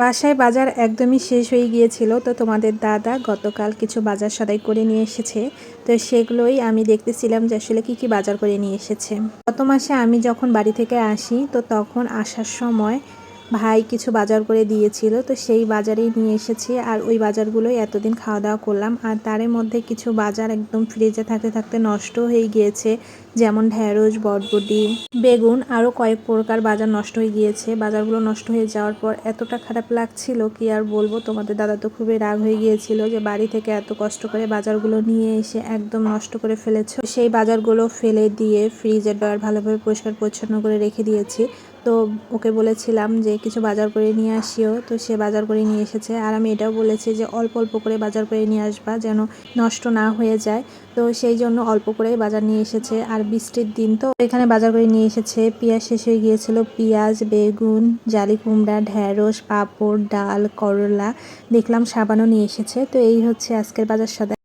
বাসায় বাজার একদমই শেষ হয়ে গিয়েছিল, তো তোমাদের দাদা গতকাল কিছু বাজার সদাই করে নিয়ে এসেছে। তো সেগুলোই আমি দেখতেছিলাম যে আসলে কি কি বাজার করে নিয়ে এসেছে। গত মাসে আমি যখন বাড়ি থেকে আসি, তো তখন আসার সময় ভাই কিছু বাজার করে দিয়েছিল, তো সেই বাজারেই নিয়ে এসেছি। আর ওই বাজারগুলোই এতদিন খাওয়া দাওয়া করলাম। আর তারের মধ্যে কিছু বাজার একদম ফ্রিজে থাকতে থাকতে নষ্ট হয়ে গিয়েছে, যেমন ঢেঁড়স, বরবটি, বেগুন, আরও কয়েক প্রকার বাজার নষ্ট হয়ে গিয়েছে। বাজারগুলো নষ্ট হয়ে যাওয়ার পর এতটা খারাপ লাগছিল কি আর বলবো। তোমাদের দাদা তো খুবই রাগ হয়ে গিয়েছিল যে বাড়ি থেকে এত কষ্ট করে বাজারগুলো নিয়ে এসে একদম নষ্ট করে ফেলেছে। সেই বাজারগুলো ফেলে দিয়ে ফ্রিজের ড্রয়ার ভালোভাবে পরিষ্কার পরিচ্ছন্ন করে রেখে দিয়েছি। তো ওকে বলেছিলাম যে কিছু বাজার করে নিয়ে আসিও, তো সে বাজার করে নিয়ে এসেছে। আর আমি এটাও বলেছি যে অল্প অল্প করে বাজার করে নিয়ে আসবা, যেন নষ্ট না হয়ে যায়। তো সেই জন্য অল্প করেই বাজার নিয়ে এসেছে। আর বৃষ্টির দিন তো এখানে বাজার করে নিয়ে এসেছে। পেঁয়াজ শেষ হয়ে গিয়েছিল, পেঁয়াজ, বেগুন, জালি কুমড়া, ঢেঁড়স, পাঁপড়, ডাল, করলা, দেখলাম সাবানও নিয়ে এসেছে। তো এই হচ্ছে আজকের বাজার সদাই।